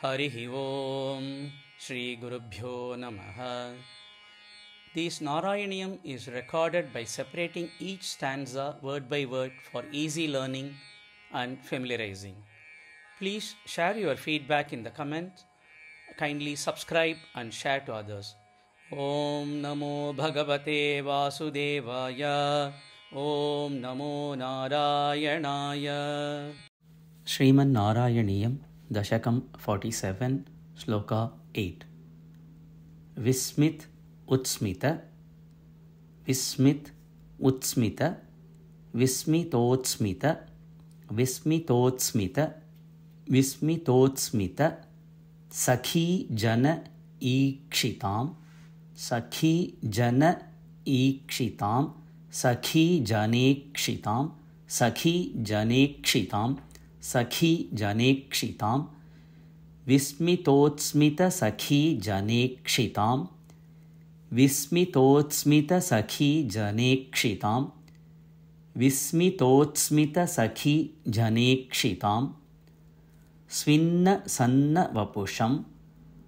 Harihi Om Shri Gurubhyo Namaha. This Narayaniyam is recorded by separating each stanza word by word for easy learning and familiarizing. Please share your feedback in the comments. Kindly subscribe and share to others. Om Namo Bhagavate Vasudevaya. Om Namo Narayanaya. Sriman Narayaniyam Dashakam 47 Sloka 8. Vismit Utsmita Vismit Utsmita Vismitotsmita Vismitotsmita Vismitotsmita Sakhi Jana Ikshitam Sakhi Jana Ikshitam Sakhi Janekshitam Sakhi Janekshitam Sakhi Janekshitam Vismitotsmita Sakhi Janekshitam Vismitotsmita Sakhi Janekshitam Vismitotsmita Sakhi Janekshitam Svinna Sanna Vapusham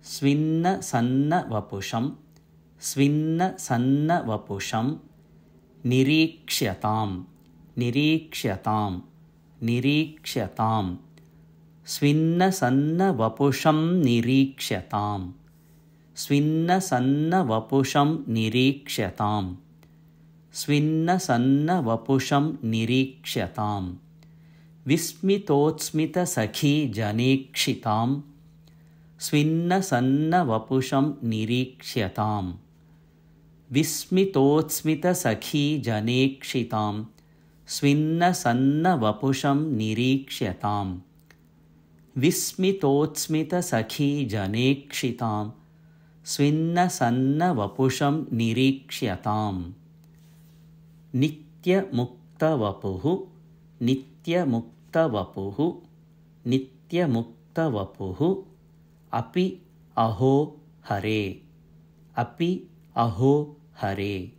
Svinna Sanna Vapusham Svinna Sanna Vapusham Nirikshatam Nirikshatam Nirikshatam Svinna Sanna Vapusham Nirikshatam Svinna Sanna Vapusham Nirikshatam Svinna Sanna Vapusham Nirikshatam Vismitotsmita Sakhi Janekshitam Svinna Sanna Vapusham Nirikshatam Vismitotsmita Sakhi Janekshitam Svinna Sanna Vapusham Nirikshatam Vismitotsmita Sakhi Janekshitam Svinna Sanna Vapusham Nirikshatam Nitya Mukta Vapuhu Nitya Mukta Vapuhu Nitya Mukta Vapuhu Api Aho Hare Api Aho Hare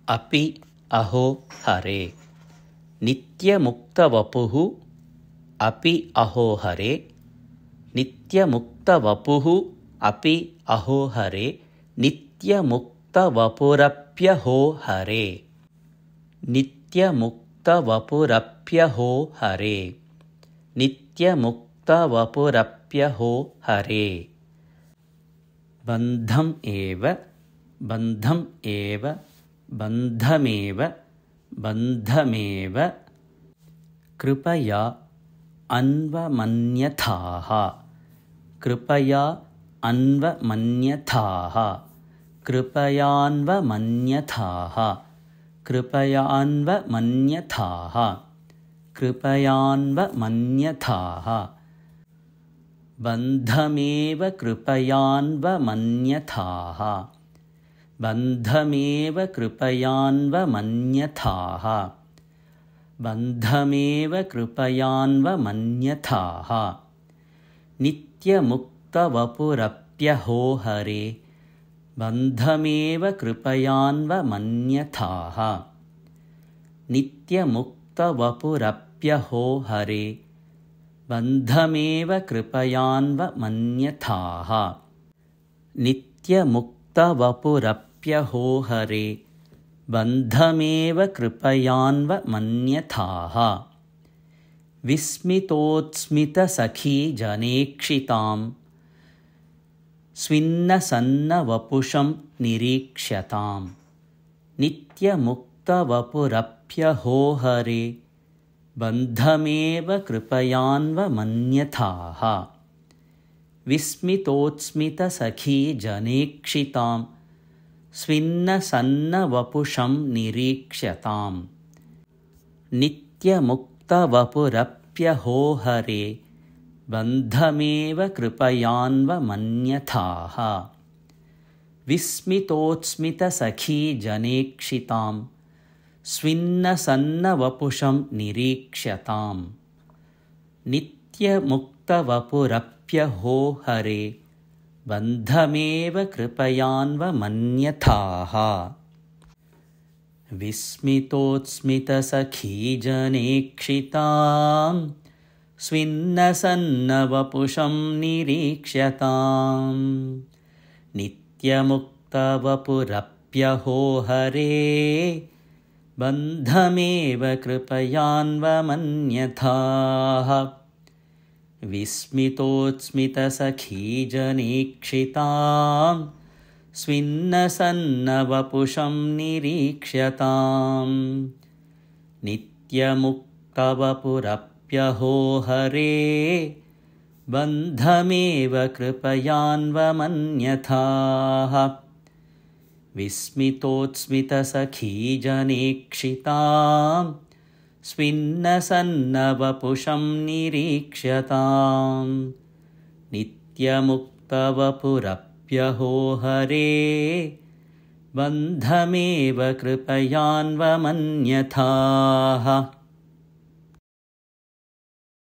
Api Aho Hare Nitya Mukta Vapuhu Api Aho Hare Nitya Mukta Vapuhu Api Aho Hare Nitya Mukta Vapurapyaho Hare Nitya Mukta Vapurapyaho Hare Nitya Mukta Vapurapyaho Hare Bandham Eva Bandham Eva Bandhameva Bandhameva Kripaya Anvamanyathaha Kripaya Anvamanyathaha Kripayanvamanyathaha Kripayanvamanyathaha Kripayanvamanyathaha Bandhameva Kripayanvamanyathaha Bandhameva Kripayanvamanyathaha Bandhameva Kripayanvamanyathaha Nitya Mukta Vapurapyaho Hare Bandhameva Kripayanvamanyathaha Nitya Mukta Vapurapyaho Hare Bandhameva Kripayanvamanyathaha Nitya Mukta Vapurapyaho Hare Bandhameva Kripayanvamanyathaha Vismitotsmita Sakhi Janekshitam Svinna Sanna Vapusham Nirikshatam Nitya Mukta Vapurapyaho Hare Bandhameva Kripayanvamanyathaha Vismitotsmita Sakhi Janekshitam Svinna Sanna Vapusham Nirikshatam Nitya Mukta Vapurapyaho Hare Bandhameva Kripayanvamanyathaha Vismitotsmita Sakhi Janekshitam Svinna Sanna Vapusham Nirikshatam Nitya Mukta Vapurapyaho Hare Bandhameva Kripayanvamanyathaha Vismitotsmita Sakhi Janekshitam स्विन्नसन्नवपुषं निरीक्ष्यताम् नित्यमुक्तवपुरप्यहो Hare बन्धमेव कृपयान्वमन्यथाः विस्मितोत्स्मितसखीजनेक्षितां स्विन्नसन्नवपुषं निरीक्ष्यताम् नित्यमुक्तवपुरप्यहो Hare बन्धमेव कृपयान्वमन्यथाः विस्मितोत्स्मितसखीजनेक्षितां स्विन्नसन्नवपुषं निरीक्ष्यताम् नित्यमुक्तवपुरप्यहो Hare बन्धमेव कृपयान्वमन्यथाः